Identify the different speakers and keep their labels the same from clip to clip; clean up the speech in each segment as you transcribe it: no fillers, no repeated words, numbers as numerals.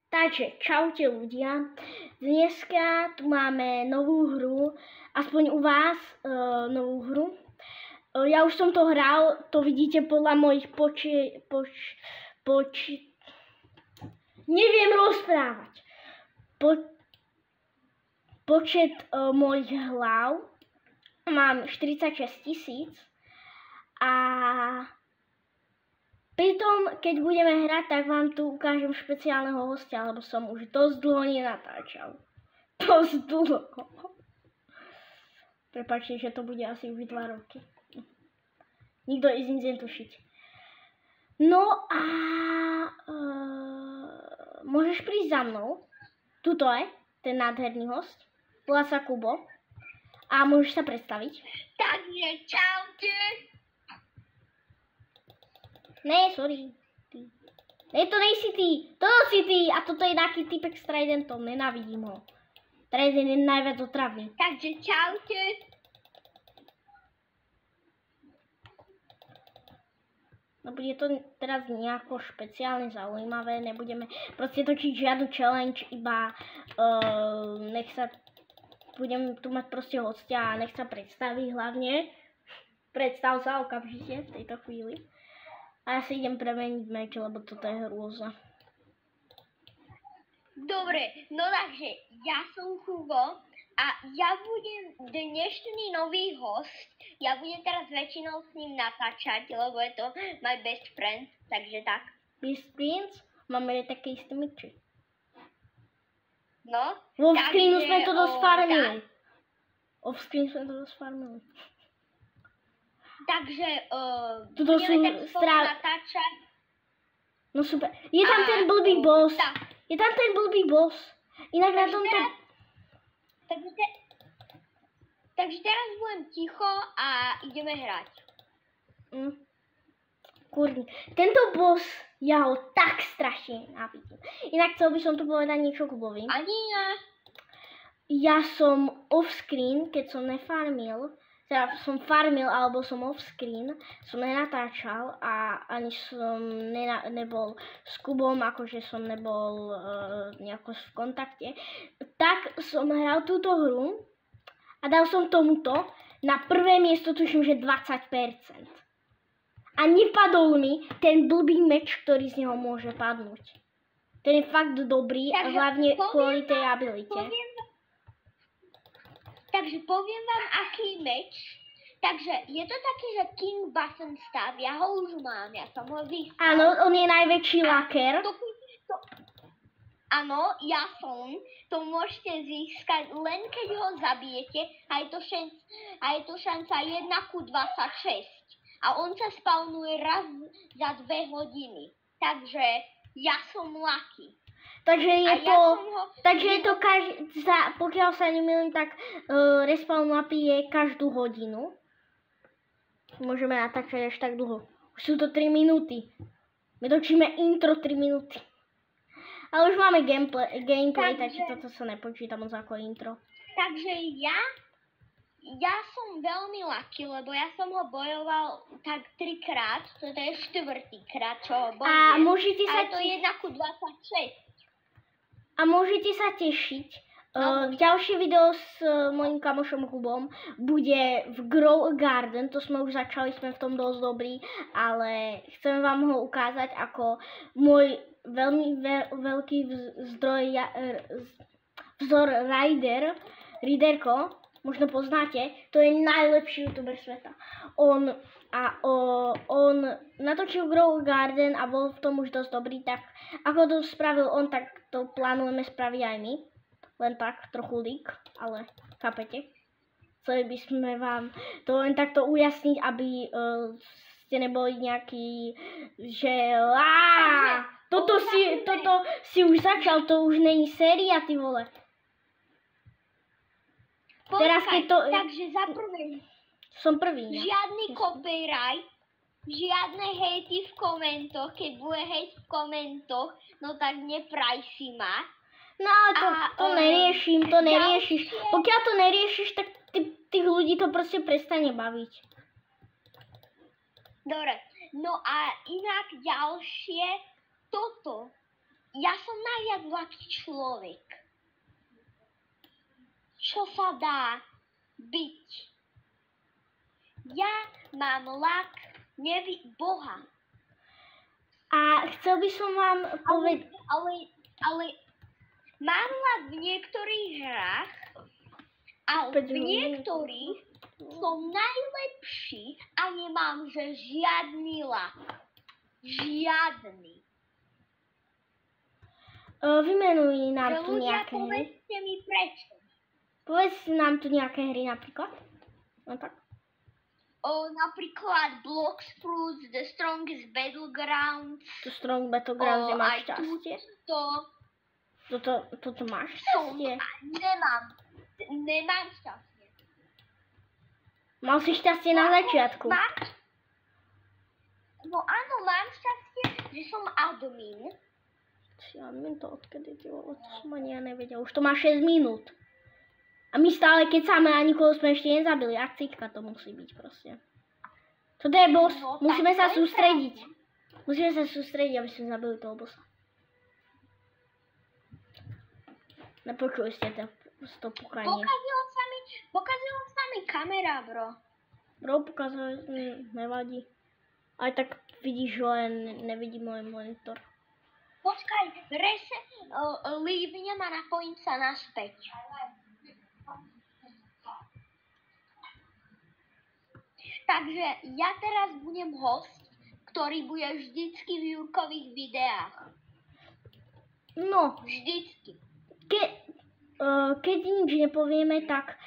Speaker 1: Takže, čaute ľudia. Dneska tu máme novú hru, aspoň u vás novú hru. Ja už som to hral, to vidíte podľa mojich neviem rozprávať. Počet mojich hlav. Mám 46 000 a pritom, keď budeme hrať, tak vám tu ukážem špeciálneho hostia, lebo som už dosť dlho nenatáčal. Dosť dlho. Prepáčte, že to bude asi už 2 roky. Nikto nic netušiť. No a môžeš prísť za mnou. Tuto je ten nádherný host. Volá sa Kubo. A môžeš sa predstaviť.
Speaker 2: Takže čaute.
Speaker 1: Ne, sorry. Ty. Ne, to nejsi ty. Toto si ty. A toto je taký typek s Tridentom. Nenávidím ho. Trident je najviac otravný.
Speaker 2: Takže čaute.
Speaker 1: No bude to teraz nejako špeciálne zaujímavé. Nebudeme proste točiť žiadnu challenge. Iba nech sa... Budem tu mať proste hostia a nech sa predstaví hlavne. Predstav sa okamžite v tejto chvíli. A ja si idem premeniť meč, lebo toto je hrôza.
Speaker 2: Dobre, no takže ja som Kubo a ja budem dnešný nový host. Ja budem teraz väčšinou s ním natáčať, lebo je to my best friend, takže tak.
Speaker 1: Best friends? Máme také isté meče.
Speaker 2: No.
Speaker 1: Offscreenu sme to dosť farmili. Offscreen sme to dosť farmili.
Speaker 2: Takže
Speaker 1: budeme tak spolu
Speaker 2: natáčať.
Speaker 1: No super. Je tam ten blbý boss. Je tam ten blbý boss. Inak na tomto...
Speaker 2: Takže teraz budem ticho a ideme hrať.
Speaker 1: Kurník. Tento boss, ja ho tak strašne nenávidím. Inak chcel by som tu povedať niečo Kubovi.
Speaker 2: Ani ja.
Speaker 1: Ja som off-screen, keď som nefarmil, teda som farmil alebo som off-screen, som nenatáčal a ani som nebol s Kubom, akože som nebol nejako v kontakte, tak som hral túto hru a dal som tomuto na prvé miesto, tuším, že 20%. A nepadol mi ten blbý meč, ktorý z neho môže padnúť. Ten je fakt dobrý a hlavne kvôli tej abilite.
Speaker 2: Takže poviem vám, aký meč. Takže je to taký, že King Button Staff. Ja ho už mám, ja som ho získal.
Speaker 1: Áno, on je najväčší laker.
Speaker 2: Áno, ja som. To môžete získať len keď ho zabijete a je to šanca 1:26. A on sa spawnuje raz za 2 hodiny. Takže ja som lucky.
Speaker 1: Takže je to pokiaľ sa nemýlim, tak respawn mapy je každú hodinu. Môžeme natáčať až tak dlho. Už sú to 3 minúty. My točíme intro 3 minúty. Ale už máme gameplay, takže toto sa nepočíta moc ako intro.
Speaker 2: Takže ja som veľmi lucky, lebo ja som ho bojoval tak 3-krát, to je 4. krát, čo ho bojujem.
Speaker 1: A môžete sa
Speaker 2: to je 1:26.
Speaker 1: A môžete sa tešiť. Ďalšie video s mojím kamošom Kubom bude v Grow a Garden, to sme už začali, sme v tom dosť dobrí, ale chcem vám ho ukázať ako môj veľmi veľký vzor Riderko. Možno poznáte, to je najlepší youtuber sveta. On natočil Grow Garden a bol v tom už dosť dobrý, tak ako to spravil on, tak to plánujeme spraviť aj my. Len tak, trochu lík, ale chápete? Chceli by sme vám to len takto ujasniť, aby ste neboli nejaký, že toto si už začal, to už není séria, ty vole.
Speaker 2: Teraz keď to... Takže za prvé...
Speaker 1: Som prvý, ne?
Speaker 2: Žiadny copyright, žiadne hejty v komentoch. Keď bude hejt v komentoch, no tak nepraj si ma.
Speaker 1: No to neriešiš. Pokiaľ to neriešiš, tak tých ľudí to proste prestane baviť.
Speaker 2: Dobre, no a inak ďalšie, toto Ja som najviac ľahký človek. Čo sa dá byť? Ja mám lak Boha.
Speaker 1: A chcel by som vám povedať...
Speaker 2: Ale mám lak v niektorých hrách a v niektorých som najlepší a nemám, že žiadny lak. Žiadny.
Speaker 1: Vymenuj nám
Speaker 2: Že
Speaker 1: tu
Speaker 2: ľudia,
Speaker 1: nejaké hry.
Speaker 2: povedzte mi prečo.
Speaker 1: Povedz nám tu nejaké hry napríklad. No tak.
Speaker 2: Napríklad Blox Fruits, The Strongest Battlegrounds.
Speaker 1: Tu Strong Battlegrounds, že máš šťastie. Toto máš šťastie?
Speaker 2: Nemám šťastie.
Speaker 1: Mal si šťastie na začiatku.
Speaker 2: No áno, mám šťastie, že som admin.
Speaker 1: Si admin, to odkedy ti bolo, to som ani ja nevedel. Už to má 6 minút. A my stále kecáme a nikoho sme ešte nezabili. Akcička to musí byť proste. Toto je boss,
Speaker 2: No,
Speaker 1: musíme sa
Speaker 2: to je
Speaker 1: sústrediť. Musíme sa sústrediť, aby sme zabili toho bossa. Nepočuli ste to pukanie.
Speaker 2: Pokazila sa mi kamera, bro.
Speaker 1: Bro, pokazuje, nevadí. Aj tak vidíš, len nevidí môj monitor.
Speaker 2: Počkaj, lívnem a napojím sa naspäť. Takže ja teraz budem host, ktorý bude vždycky v Jurkových videách.
Speaker 1: No,
Speaker 2: Vždycky.
Speaker 1: keď nič nepovieme, tak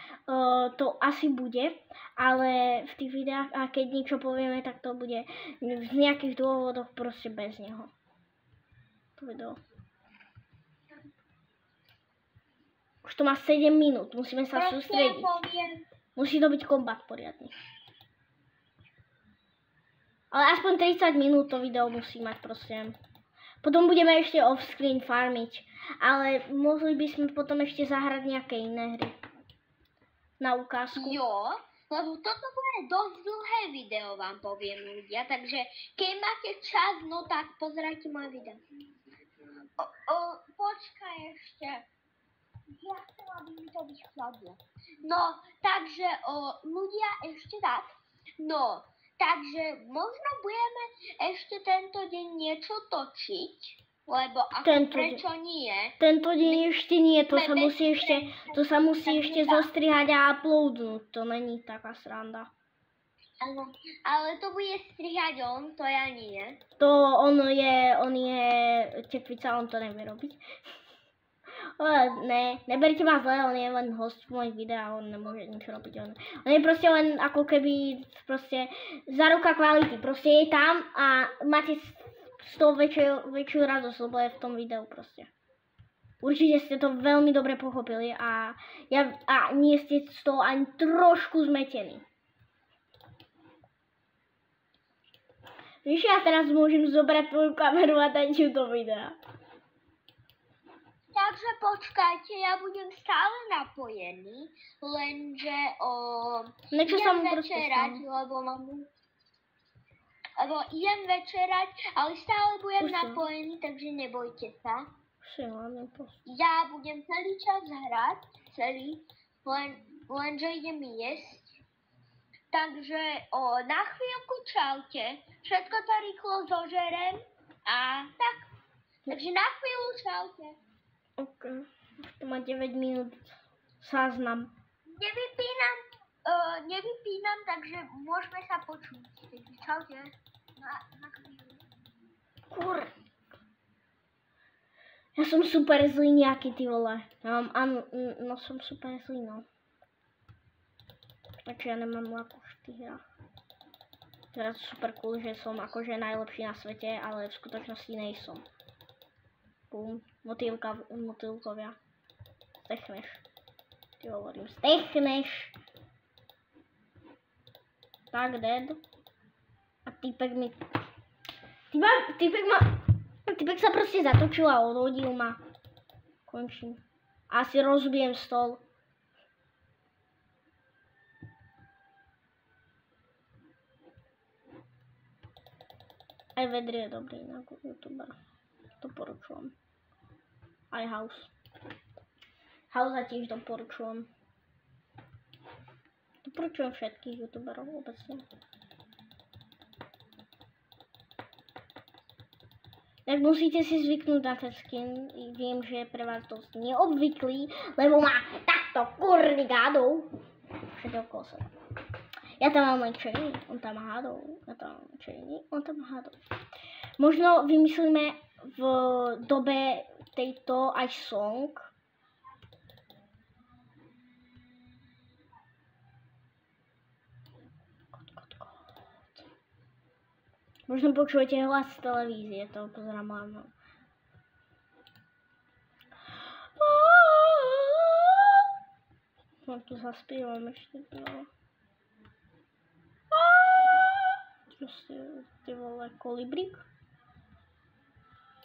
Speaker 1: to asi bude, ale v tých videách, a keď niečo povieme, tak to bude z nejakých dôvodov proste bez neho. To video. Už to má 7 minút, musíme sa sústrediť. Musí to byť kombat poriadny. Ale aspoň 30 minút to video musí mať proste. Potom budeme ešte off-screen farmiť. Ale mohli by sme potom ešte zahrať nejaké iné hry. Na ukázku.
Speaker 2: Jo, lebo toto bude dosť dlhé video, vám poviem ľudia. Takže keď máte čas, no tak pozerajte moje video. Počkaj ešte. Ja chcela by mi to vychladlo. No, takže ľudia ešte tak. No, takže možno budeme ešte tento deň niečo točiť, lebo prečo nie?
Speaker 1: Tento deň ešte nie, to sa musí ešte zostrihať a uploadnúť, to není taká sranda.
Speaker 2: Ale to bude strihať on, to ja nie.
Speaker 1: To on je tekvica, on to nevie robiť. Ne, neberte ma zle, on je len host v mojich videách, on nemôže nič robiť. On je proste len ako keby proste záruka kvality. Proste je tam a máte z toho väčšiu radosť, lebo je v tom videu proste. Určite ste to veľmi dobre pochopili a nie ste z toho ani trošku zmetení. Víš, ja teraz môžem zobrať tvoju kameru a dať ju do videa.
Speaker 2: Takže počkajte, ja budem stále napojený, lenže idem večerať, lebo idem večerať, ale stále budem napojený, takže nebojte sa. Ja budem celý čas hrať, lenže idem jesť. Takže na chvíľku čaute, všetko to rýchlo zožerem a tak. Takže na chvíľu čaute.
Speaker 1: OK, už to má 9 minút záznam.
Speaker 2: Nevypínam, takže môžeme sa počuť. Takže čaute. Na chvíľu.
Speaker 1: Kur. Ja som super zlý nejaký, ty vole. No som super zlý, no. Takže ja nemám ľako v tých hrách. Teraz super cool, že som akože najlepší na svete, ale v skutočnosti nejsom. Bum. Motýlkovia. Stechneš. Ty hovorím, stechneš. Tak, dead. A týpek mi... Týpek sa proste zatočil a odhodil ma. Končím. Asi rozbijem stôl. Aj Vedri je dobrý na YouTuber. To poručujem. Aj House. House tiež doporučujem. Doporučujem všetkých youtuberov obecne. Tak musíte si zvyknúť na ten skin. Viem, že je pre vás dosť neobvyklý, lebo má takto kurný hádov. Všade okolo seba. Ja tam mám len černý, on tam má hádov. Ja tam mám černý, on tam má hádov. Možno vymyslíme v dobe tejto aj song. Možno počujete hlas z televízie, to pozerám máma. No tu zaspievam ešte. Proste, ty vole, kolibrík.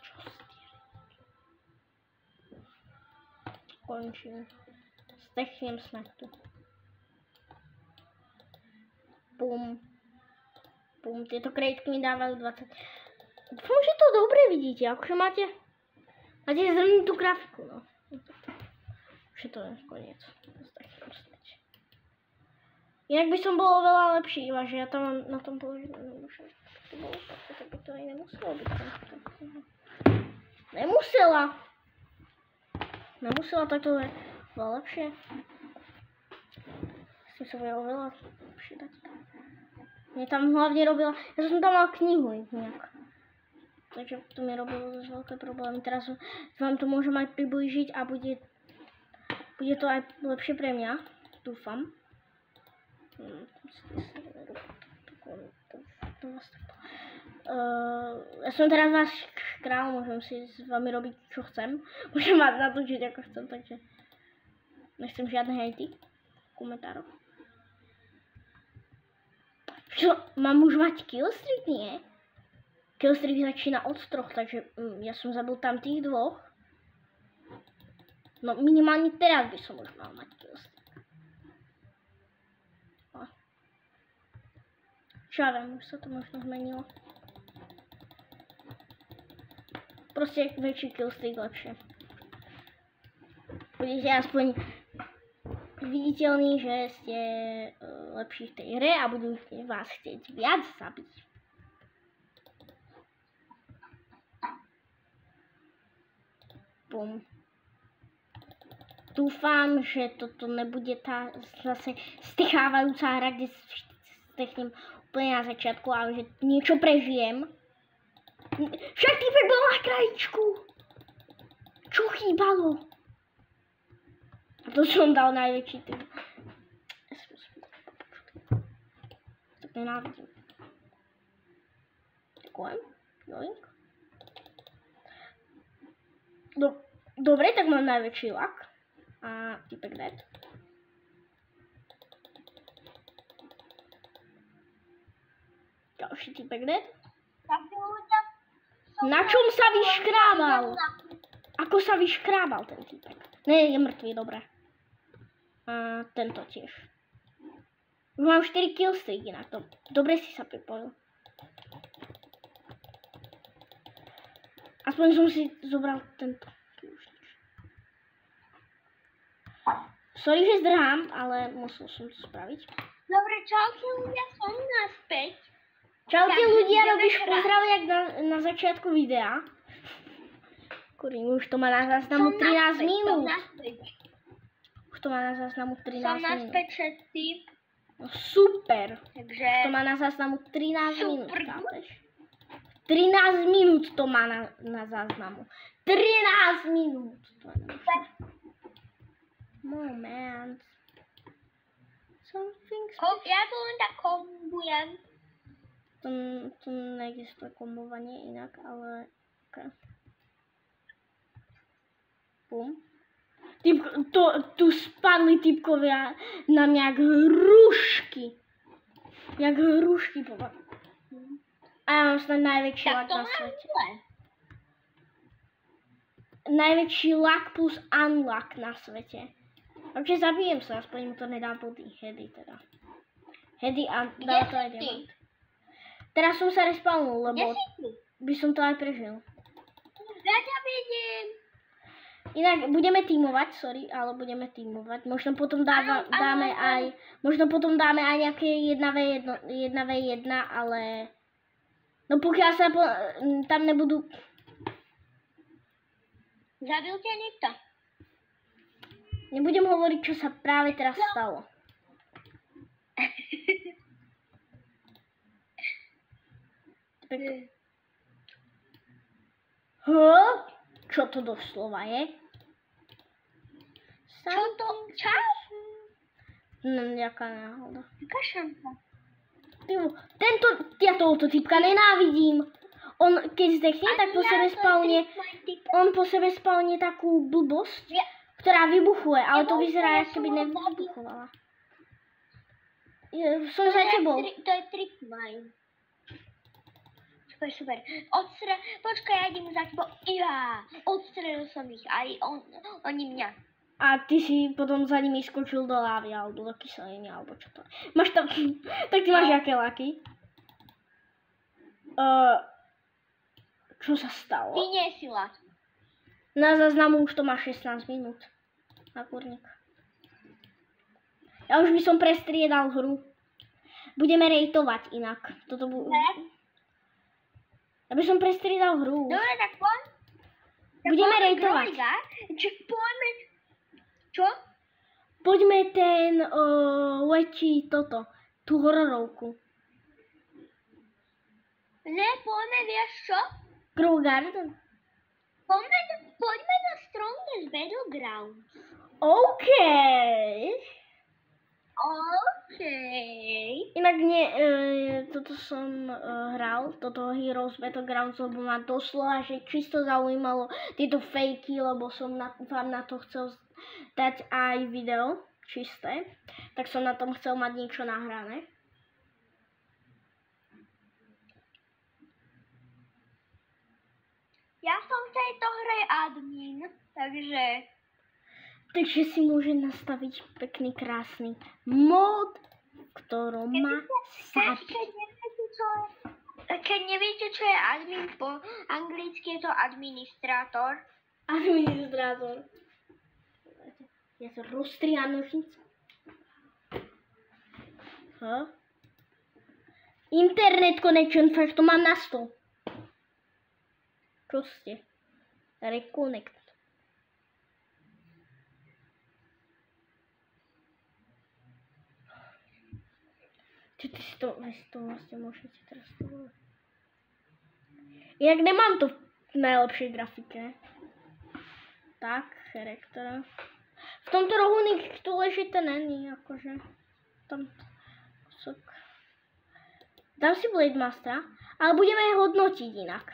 Speaker 1: Čo stier? Končím. Stechnem snad tu. Bum. Bum, tieto krejtky mi dávajú 20. Dúfam, že to dobre vidíte, akože máte zrnitú grafiku, no. Že to je koniec. Inak by som bol oveľa lepší, iba že ja tam mám na tom položené. To bolo také, tak by to aj nemuselo byť. Nemusela, tak to je oveľa lepšie. Si sa bude oveľa lepšie dať. Mne tam hlavne robila, ja som tam mal knihu nejak. Takže to mi robilo dosť veľké problémy. Teraz vám to môžem aj priblížiť a bude to aj lepšie pre mňa. Dúfam. Ja som teraz váš král, môžem si s vami robiť čo chcem. Môžem vás natočiť ako chcem, takže nechcem žiadne hejty v komentároch. Čo? Mám už mať killstreak? Nie. Killstreak začína od 3, takže ja som zabil tam tých 2. No minimálne teraz by som už mal mať killstreak. Čo ja viem, už sa to možno zmenilo. Proste väčší killstreak lepšie. Budete aspoň viditeľní, že ste lepší v tej hre a budú vás chcieť viac zabiť. Bum. Dúfam, že toto nebude tá zase stechávajúca hra, kde stechnem úplne na začiatku, ale že niečo prežijem. Však týpek bol na krajičku. Čo chýbalo? A to som dal najväčší tým. Tak nenávidím. Ďakujem. Joink. Dobre, tak mám najväčší lak. A typek dead. Ďalší typek dead. Na čom sa vyškrábal? Ako sa vyškrábal ten typek? Ne, je mŕtvý, dobre. A tento tiež. Už mám 4 killstreaky na to. Dobre si sa pripojil. Aspoň som si zobral tento. Sorry, že zdrhám, ale musel som to spraviť.
Speaker 2: Dobre, čaute ľudia, som naspäť.
Speaker 1: Čaute ľudia, robíš pozdrav jak na začiatku videa. Kurím, už to má na záznamu 13 minút. Už to má na záznamu 13 minút.
Speaker 2: Som naspäť všetci.
Speaker 1: No super.
Speaker 2: Takže...
Speaker 1: Už to má na záznamu 13 minút,
Speaker 2: Super.
Speaker 1: chápeš? 13 minút to má na záznamu. 13 minút. To je nemožné. Moment.
Speaker 2: Ja to len tak kombujem.
Speaker 1: To neexistuje kombovanie inak, ale... Okay. Bum. Tu spadli typkovia na mňa jak hrušky. Jak hrušky, poviem. A ja mám snad najväčší lak na svete. Najväčší lak plus unlock na svete. Takže zabijem sa, aspoň mu to nedá body. Heady teda. Heady a dá to aj diamant. Teraz som sa respawnul, lebo by som to aj prežil.
Speaker 2: Ja ťa vidím.
Speaker 1: Inak budeme tímovať, sorry, ale budeme tímovať. Možno potom dáme aj nejaké 1v1, ale no pokiaľ sa tam nebudú...
Speaker 2: Zabil ťa niekto?
Speaker 1: Nebudem hovoriť, čo sa práve teraz stalo. Čo to doslova je?
Speaker 2: Čo to? Čas?
Speaker 1: No, nejaká náhoda.
Speaker 2: Taká šanca.
Speaker 1: Ja tohoto typka nenávidím. On, keď zdechne, tak po sebe spawne takú blbosť, ktorá vybuchuje, ale to vyzerá, ako keby nevybuchovala. Som za tebou.
Speaker 2: To je trick mine. Super. Počkaj, ja idem za tebou. Odstrelil som ich, aj oni mňa.
Speaker 1: A ty si potom za nimi skočil do lávy, alebo do kyseliny, alebo čo to je. Máš tam... Tak ty máš aké laky? Čo sa stalo?
Speaker 2: Ty nie si lak.
Speaker 1: Na záznamu už to má 16 minút. Na kurník. Ja už by som prestriedal hru. Budeme rejtovať inak. Ja by som prestriedal hru.
Speaker 2: Dobre, tak poď.
Speaker 1: Budeme rejtovať.
Speaker 2: Poďme. Čo?
Speaker 1: Poďme ten tú hororovku.
Speaker 2: Ne, poďme, vieš čo?
Speaker 1: Grow Garden?
Speaker 2: Poďme na Strongest Battleground.
Speaker 1: OK. Inak nie, toto som hral, toto Heroes Battlegrounds, lebo ma doslova, že čisto zaujímalo tieto fejky, lebo som vám na to chcel dať aj video, čisté, tak som na tom chcel mať niečo nahrané.
Speaker 2: Ja som v tejto hre admin, takže
Speaker 1: si môže nastaviť pekný, krásny mod, ktorom má sabiť.
Speaker 2: Keď neviete, čo je admin, po anglicky je to administrátor.
Speaker 1: Administrátor. Ja sa roztriá nožnica. Internet connection, fakt to mám na 100. Čo ste? Reconnect. Čo ty si to vlastne môžete teraz povedať. Inak nemám to v najlepšej grafike. Tak, charakter. V tomto rohu nikto ležite není, akože. Tam kúsok. Dám si Blade Mastera, ale budeme aj hodnotiť inak.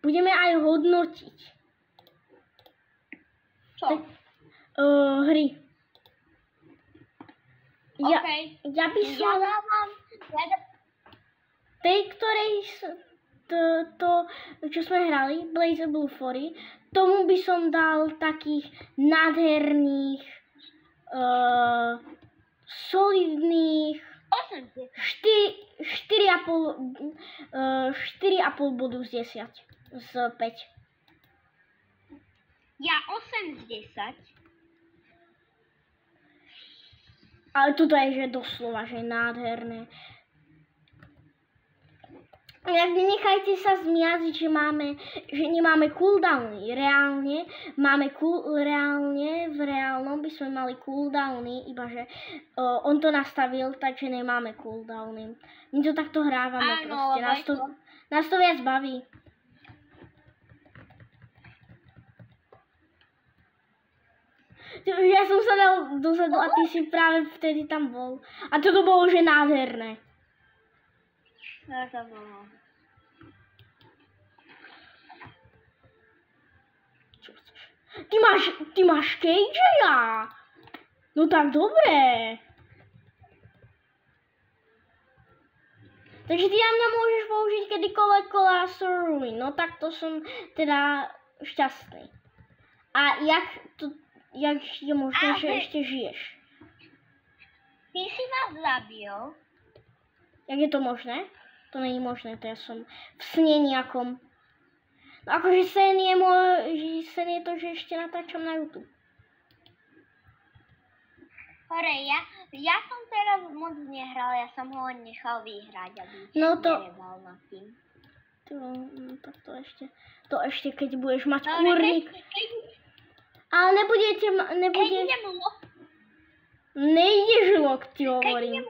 Speaker 1: Budeme aj hodnotiť.
Speaker 2: Čo?
Speaker 1: Hry. Ja by som... tej, ktorej... čo sme hrali, BlazBlue 4, tomu by som dal takých nádherných, solidných 4,5 bodu z 10. Z 5.
Speaker 2: Ja 8 z 10.
Speaker 1: Ale toto je, že doslova, že nádherné. Inak nenechajte sa zmiaziť, že nemáme cooldowny. Reálne v reálnom by sme mali cooldowny, iba že on to nastavil, takže nemáme cooldowny. My to takto hrávame proste. Nás to viac baví. Ja som sa dal dozadu a ty si práve vtedy tam bol. A toto bolo, že nádherné.
Speaker 2: Ja to bolo.
Speaker 1: Čo chceš? Ty máš KJ-a? No tak dobre. Takže ty na mňa môžeš použiť kedykoľvek Colossal Ruin. No tak to som teda šťastný. A jak je možné, že ešte žiješ?
Speaker 2: Ty si ma zabil.
Speaker 1: Jak je to možné? To není možné, to ja som v sne nejakom. Akože sen je to, že ešte natáčam na YouTube.
Speaker 2: Hore, ja som teraz moc nehral, ja som ho nechal vyhrať, aby
Speaker 1: No to...
Speaker 2: nereval nad tým.
Speaker 1: Tak to ešte keď budeš mať
Speaker 2: No,
Speaker 1: kurník. Ale nebudete... Nejdeš log, ti hovorím.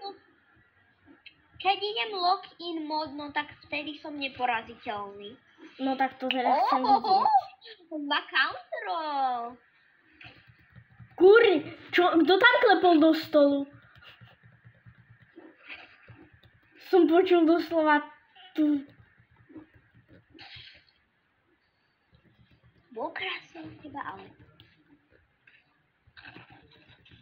Speaker 2: Keď idem lock-in mod, no tak vtedy som neporaziteľný.
Speaker 1: No tak to teraz chcem vidieť.
Speaker 2: Má counterov.
Speaker 1: Kurni, kto tam klepol do stolu? Som počul doslova tu.
Speaker 2: Bol krásne z teba, ale...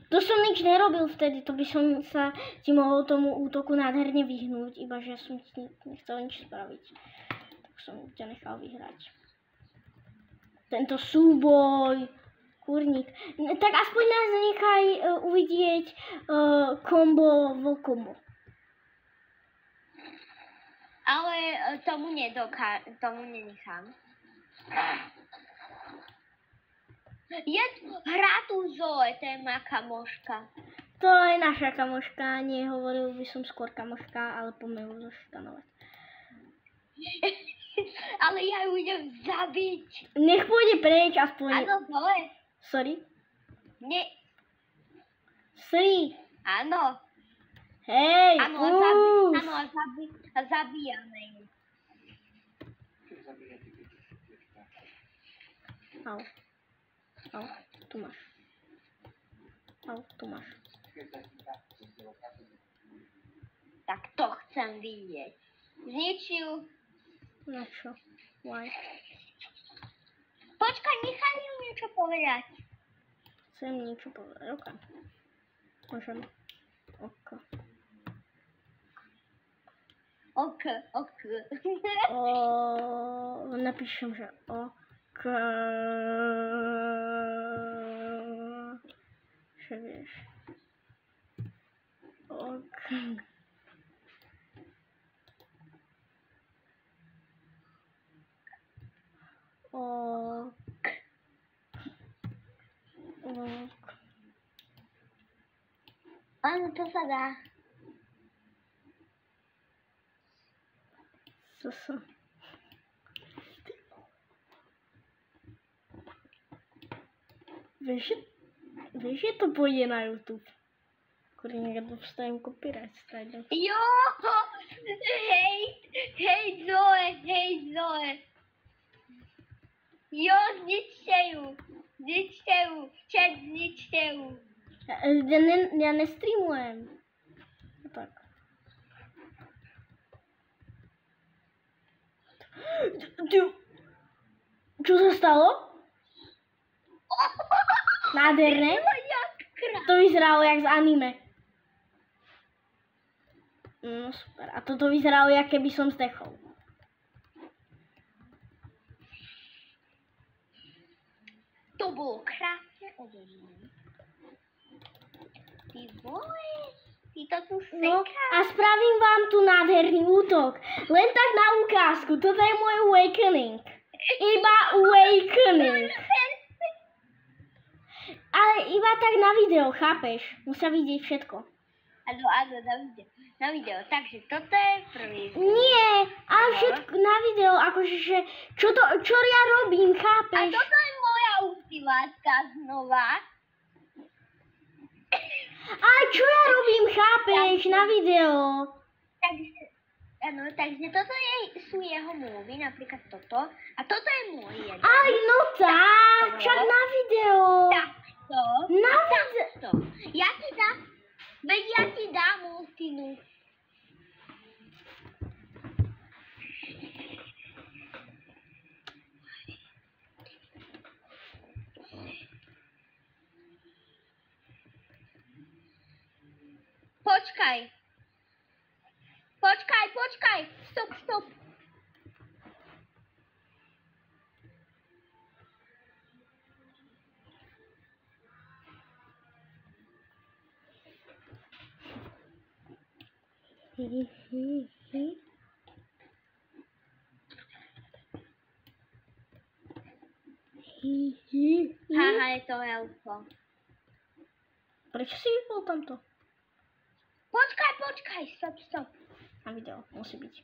Speaker 1: To som nič nerobil vtedy, to by som sa ti mohol tomu útoku nádherne vyhnúť, iba že som ti nechcel nič spraviť. Tak som ťa nechal vyhrať. Tento súboj, kurník. Tak aspoň nás nechaj uvidieť kombo v kombo.
Speaker 2: Ale tomu nenechám. Hrá tu Zoe, to je moja kamoška.
Speaker 1: To je naša kamoška, nie hovoril by som skôr kamoška, ale poďme ju zošikanovať.
Speaker 2: Ale ja ju idem zabiť.
Speaker 1: Nech pôjde preč aspoň.
Speaker 2: Áno, Zoe.
Speaker 1: Sorry?
Speaker 2: Nie.
Speaker 1: Sorry.
Speaker 2: Áno.
Speaker 1: Hej,
Speaker 2: Áno, a zabíjame ju.
Speaker 1: Au. Au, tu máš. Au, tu máš.
Speaker 2: Tak to chcem vidieť. Zničil.
Speaker 1: Na čo? Why?
Speaker 2: Počkaj, nechaj ju niečo povedať.
Speaker 1: Chcem niečo povedať. OK. Môžem. OK.
Speaker 2: Ok.
Speaker 1: Napíšem, že OK. Že vieš. OK.
Speaker 2: Áno, to sa dá.
Speaker 1: Vieš, že to pôjde na YouTube. Kurník, ja dostajem copyright strike.
Speaker 2: Jo, hej Zoe. Jo, zničte ju. Chat, zničte ju.
Speaker 1: Ja nestreamujem. Tak. Čo sa stalo? Nádherné. To vyzeralo jak z anime. No super. A toto vyzeralo, jak keby som zdechol.
Speaker 2: To bolo krásne odežené. Ty vole, ty to tu sekáš.
Speaker 1: No a spravím vám tu nádherný útok. Len tak na ukázku. Toto je môj awakening. Iba awakening. Ale iba tak na video, chápeš? Musia vidieť všetko.
Speaker 2: Áno, na video. Takže toto je prvý.
Speaker 1: Nie, ale všetko na video, akože, že čo ja robím, chápeš?
Speaker 2: A toto je moja ultimátka znova.
Speaker 1: Ale čo ja robím, chápeš, na video?
Speaker 2: Takže toto sú jeho movie, napríklad toto. A toto je môj jeden.
Speaker 1: Aj, no tak, však na video.
Speaker 2: Takto.
Speaker 1: Na video.
Speaker 2: Ja ti dám ultinu. Počkaj. Stop. je to elfo.
Speaker 1: Prečo si vypol tamto?
Speaker 2: Počkaj, stop.
Speaker 1: Na video, musí byť.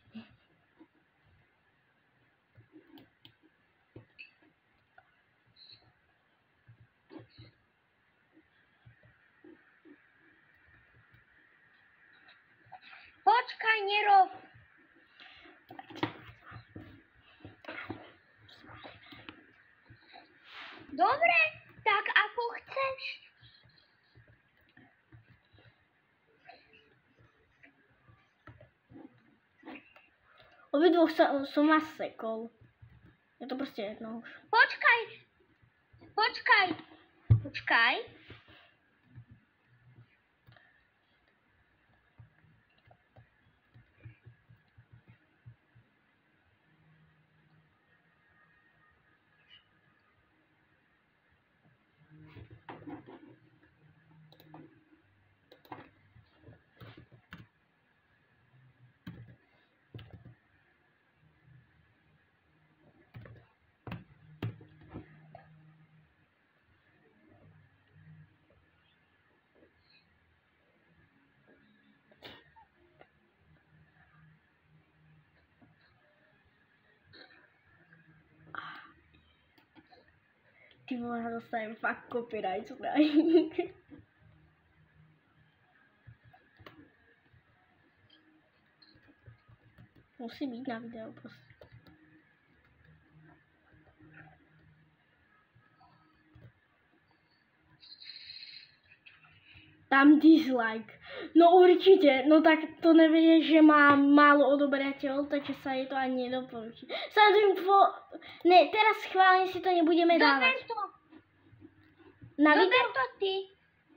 Speaker 2: Počkaj, nerob. Dobre, tak ako chceš.
Speaker 1: Obidvoch som vás sekol. Je to proste jedno už.
Speaker 2: Počkaj.
Speaker 1: Ty vole, dostanem fakt copyright strike. Musí byť na video proste. Tam dislike. No určite, no tak to nevieš, že má málo odoberateľov, takže sa jej to ani nedoporučí. Ne, teraz schválne si to nebudeme dávať.
Speaker 2: Zober to.
Speaker 1: Na video?
Speaker 2: Zober to ty.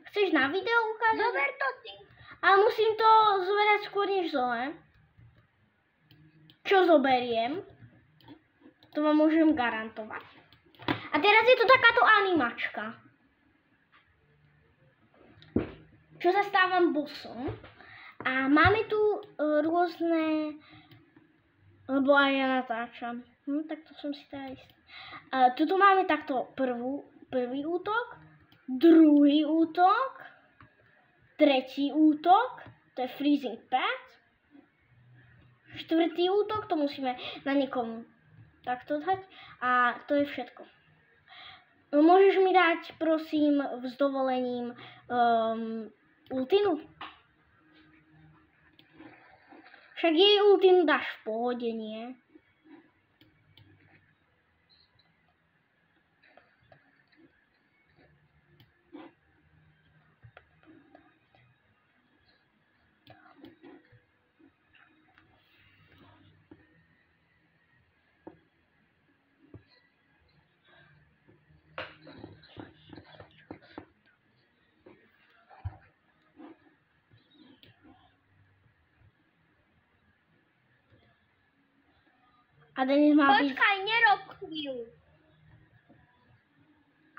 Speaker 1: Chceš na video ukázať?
Speaker 2: Zober to ty.
Speaker 1: Ale musím to zoberať skôr než Zoe. Čo zoberiem? To vám môžem garantovať. A teraz je to takáto animačka. Čo sa stávam bossom. A máme tu rôzne... Lebo aj ja natáčam. Tak to som si teda istý. Tuto máme takto prvý útok, druhý útok, tretí útok, to je freezing path. Štvrtý útok, to musíme na niekomu takto dať. A to je všetko. Môžeš mi dať, prosím, s dovolením ultinu? Však jej ultinu dáš v pohode, nie? A Denis má byť...
Speaker 2: Počkaj, nerob chvíľu.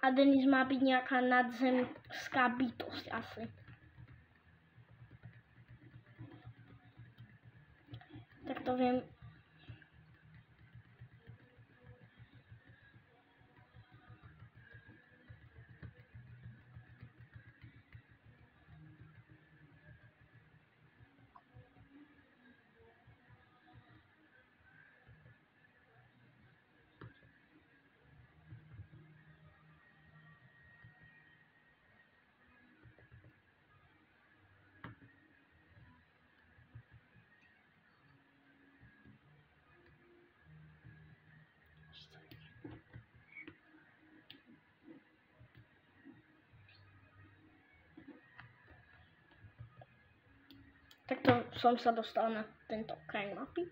Speaker 1: A Denis má byť nejaká nadzemská bytosť asi. Tak to viem. Takto som sa dostal na tento kraj mapy.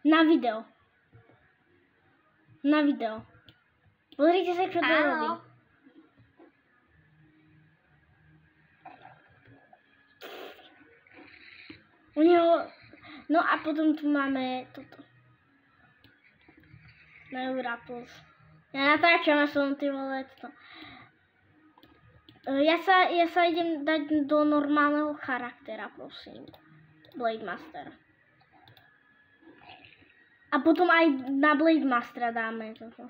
Speaker 1: Na video. Na video. Pozrite sa, čo to robí. No a potom tu máme toto. Neurapples. Ja natáčam a som ty vole to. Ja sa idem dať do normálneho charaktera, prosím. Blade Master. A potom aj na Blade Mastera dáme toto.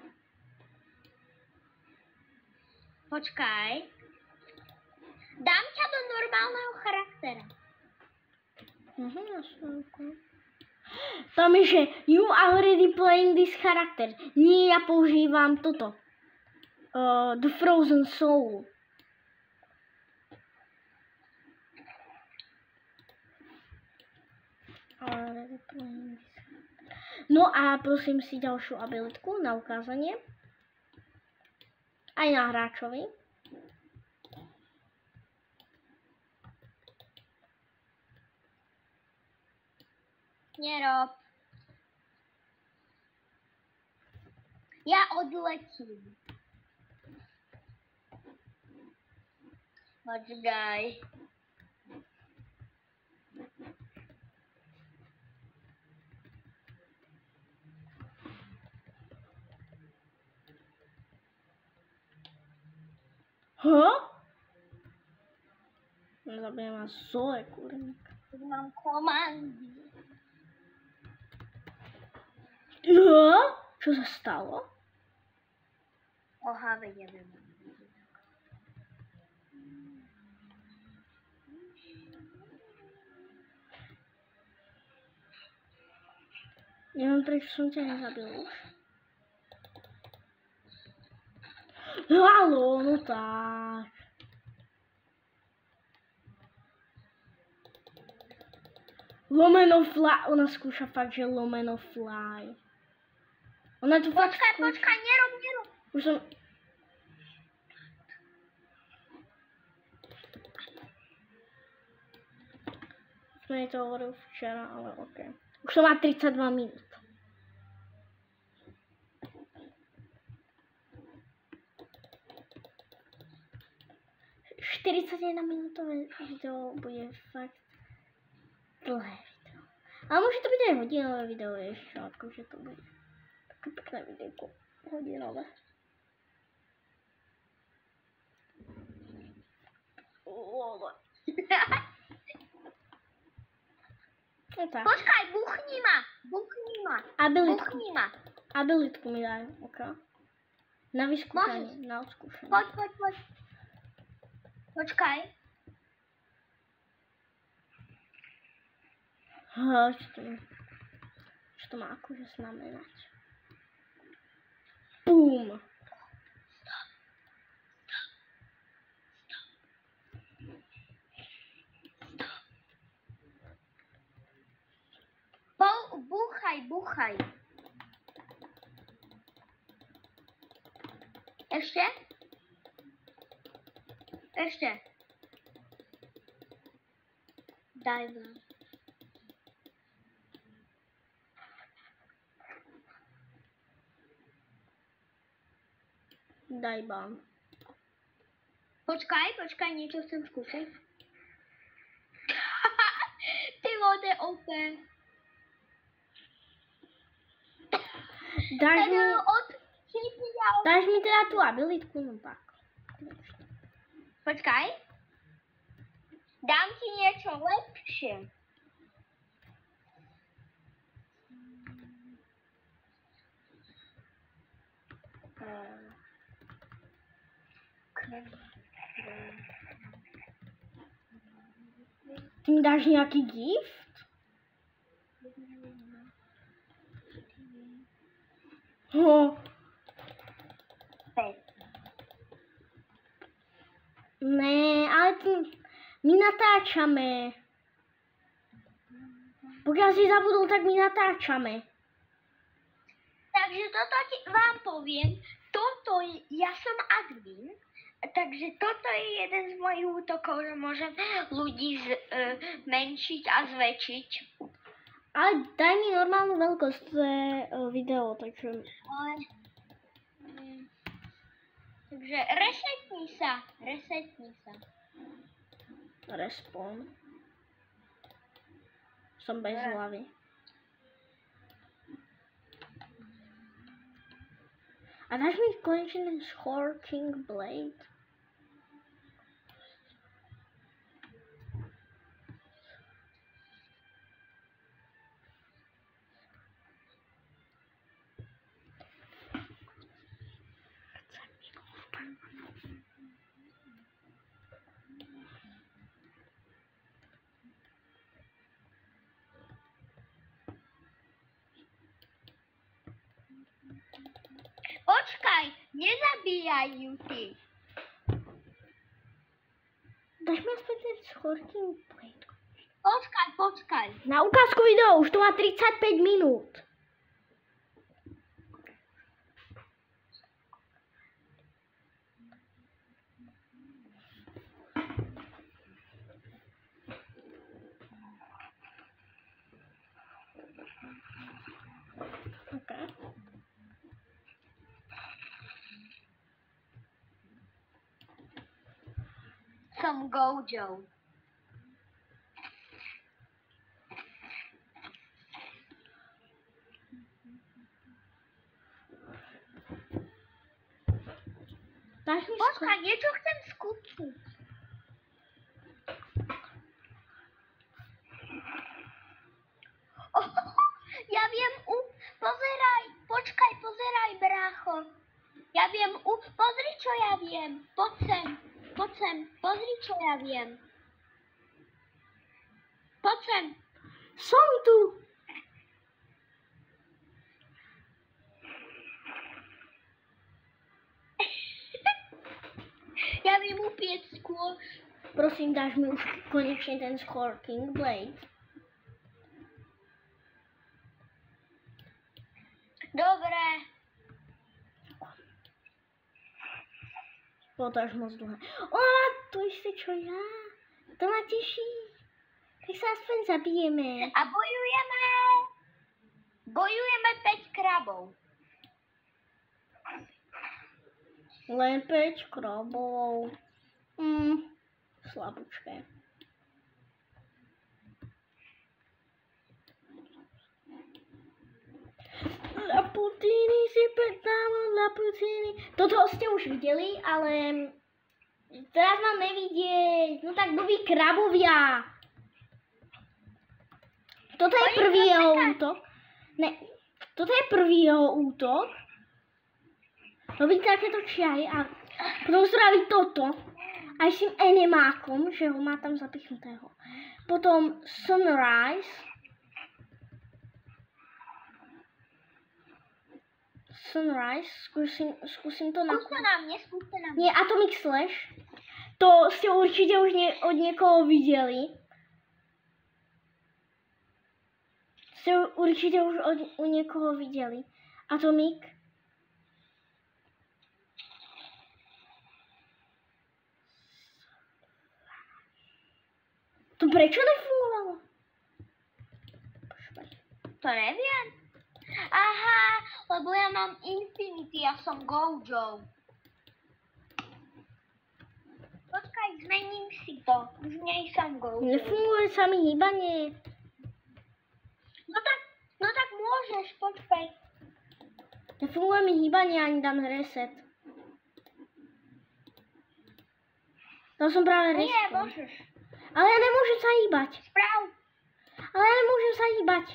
Speaker 2: Počkaj. Dám ťa do normálneho charaktera.
Speaker 1: Tam je, že you already playing this character. Nie, ja používam toto. The Frozen Soul. No a prosím si ďalšiu abilitku na ukázanie. Aj na hráčovi.
Speaker 2: Nerob. Ja odletím. Počkaj.
Speaker 1: Zabijem ma Zoe, kurník.
Speaker 2: Mám komandy.
Speaker 1: Čo sa stalo?
Speaker 2: Oha, vedeme.
Speaker 1: Neviem, prečo som ťa nezabil už. Haló, no tak. Lomeno fly. Ona skúša fakt, že lomeno fly. Ona tu fakt skúša.
Speaker 2: Počkaj, nerob.
Speaker 1: Už som... Som jej to hovoril včera, ale okej. Už to má 32 minút. Minútové video bude fakt dlhé video. Ale môže to byť aj hodinové video, ešte akože to bude také pekné videjko. Hodinové. No tak.
Speaker 2: Počkaj, buchni ma.
Speaker 1: Abilitku mi daj, ok. Na vyskúšanie, na odskúšanie.
Speaker 2: Poď. Počkaj.
Speaker 1: Čo to má akože znamenať? Bum!
Speaker 2: Búchaj. Ešte. Daj vám.
Speaker 1: Daj vám.
Speaker 2: Počkaj, niečo chcem skúšať. Ty vode open.
Speaker 1: Dáš mi teda tú abilitku, no tak.
Speaker 2: Počkaj. Dám ti niečo lepšie.
Speaker 1: Ty mi dáš nejaký gift? Ne, ale my natáčame. Pokiaľ si zabudol, tak my natáčame.
Speaker 2: Takže toto vám poviem. Ja som admin, takže toto je jeden z mojich útokov, že môžem ľudí zmenšiť a zväčšiť.
Speaker 1: Ale daj mi normálnu veľkosť, to je video, takže...
Speaker 2: Takže resetni sa.
Speaker 1: Respawn. Som bez hlavy. A dáš mi konečne ten Scorching Blade?
Speaker 2: Počkaj, nezabíjaj ju ty.
Speaker 1: Dáš mi aspoň ten Scorching Blade?
Speaker 2: Počkaj.
Speaker 1: Na ukázku videa už to má 35 minút. Okay.
Speaker 2: Som Gojo.
Speaker 1: Dáš mi
Speaker 2: Počkaj, niečo chcem skúsiť. Ja viem pozeraj, brácho. Ja viem pozri, čo ja viem. Poď sem, pozri, čo ja viem. Poď sem.
Speaker 1: Som tu.
Speaker 2: Ja viem upiec skôr.
Speaker 1: Prosím, dáš mi už konečne ten Scorching Blade.
Speaker 2: Dobre.
Speaker 1: Bolo to až moc dlhé. Ona, to isté čo ja. To ma teší. Tak sa aspoň zabijeme.
Speaker 2: A bojujeme 5 krabov.
Speaker 1: Len 5 krabov. Slabúčké. Laputiny si petámo, laputiny. Toto ste už videli, ale teraz mám nevidieť. No tak blbí krabovia. Toto je prvý jeho útok. Ne, toto je prvý jeho útok. Robí takéto čiary a potom spraví toto. Aj s tým enemákom, že ho má tam zapichnutého. Potom Sunrise. Skúsim to na...
Speaker 2: Skúste na mne.
Speaker 1: Nie, Atomic Slash. To ste určite už od niekoho videli. U niekoho videli. Atomic. To prečo nefungovalo?
Speaker 2: To neviem. Aha, lebo ja mám Infinity, ja som Gojo. Počkaj, zmením si to. Už nie som Gojo.
Speaker 1: Nefunguje sa mi hýbanie.
Speaker 2: No tak môžeš, počkaj.
Speaker 1: Nefunguje mi hýbanie, ani dám reset. Dal som práve reset.
Speaker 2: Nie, môžeš.
Speaker 1: Ale ja nemôžem sa hýbať.
Speaker 2: Správ.
Speaker 1: Ale ja nemôžem sa hýbať.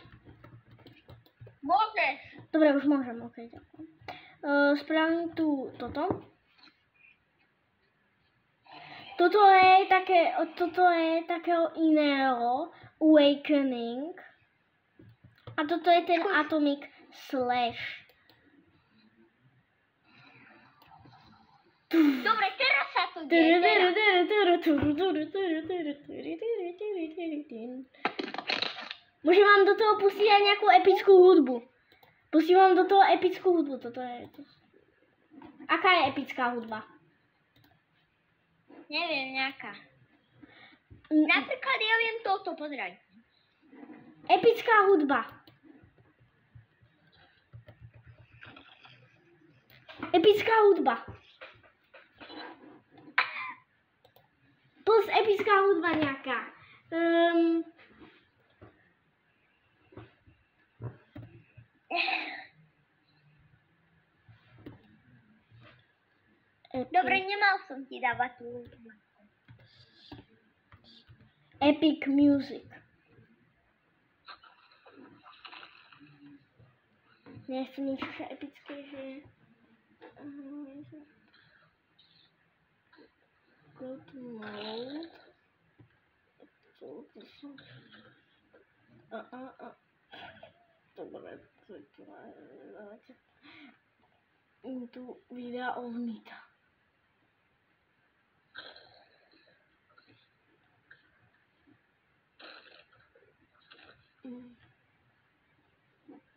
Speaker 2: Môžeš.
Speaker 1: Dobre, už môžem, ok, ďakujem. Spravím tu toto. Toto je takého iného. Awakening. A toto je ten Atomic Slash.
Speaker 2: Dobre, teraz sa to deje.
Speaker 1: Môžem vám do toho pustiť aj nejakú epickú hudbu. Pustím vám do toho epickú hudbu. Toto je... Aká je epická hudba?
Speaker 2: Neviem, nejaká. Napríklad ja viem toto, pozeraj.
Speaker 1: Epická hudba. Epická hudba. Plus epická hudba nejaká.
Speaker 2: Dobre, nemal som ti dávať tú
Speaker 1: Epic Music. Nechcem niečo epické, že... Go to mode. Dobre, tu videa odmýta.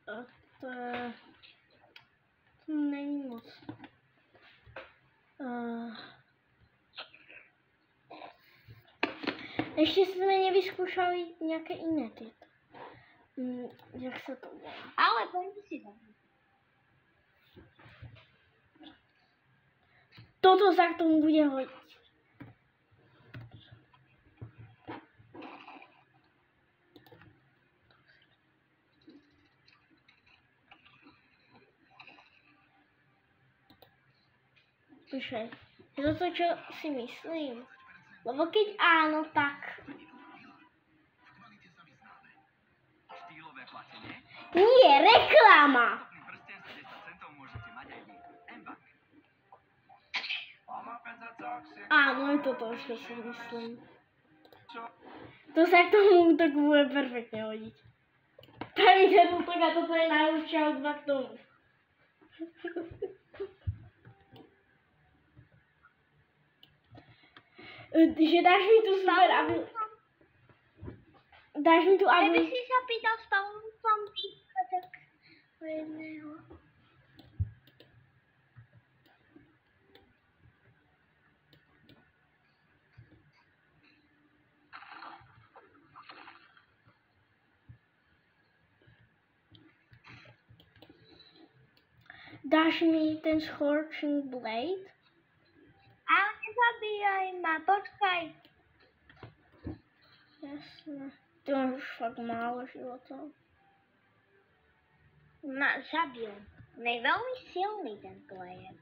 Speaker 1: A to není moc. Ešte sme nevyskúšali nejaké iné tieto. Jak sa to volá?
Speaker 2: Ale poďme si to.
Speaker 1: Toto sa k tomu bude hodiť. Počkaj, je to to, čo si myslím? Lebo keď áno, tak...
Speaker 3: Štýlové platenie?
Speaker 1: Nie, reklama!
Speaker 3: Prsten za 10 centov môžete mať aj vy. M-Bank.
Speaker 1: Áno, je to to, čo si myslím. To sa k tomu tak bude perfektne hodiť. Tam je ten útok a toto je najlepšia hudba k tomu. Že dáš mi tu super, aby... Dáš mi tu, aby...
Speaker 2: Keby si sa pýtal spavnúcom týka, tak o jedného.
Speaker 1: Dáš mi ten Scorching Blade?
Speaker 2: Ale nezabíjaj ma, počkaj.
Speaker 1: Jasné. Ty máš už fakt málo životov.
Speaker 2: Zabil. On je veľmi silný ten player.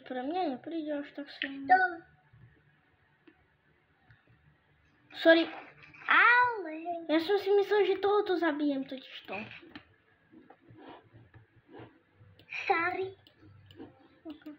Speaker 1: Pre mňa nepríde až tak silný.
Speaker 2: To...
Speaker 1: Sorry,
Speaker 2: Ale...
Speaker 1: ja som si myslel, že tohoto zabijem totižto.
Speaker 2: Sorry.
Speaker 1: Okay.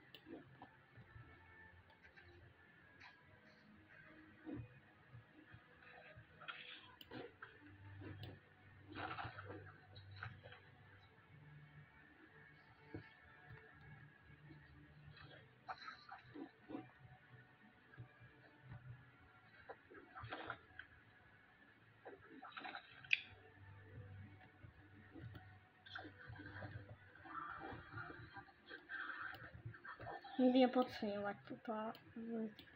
Speaker 1: Neviem podceňovať túto vec.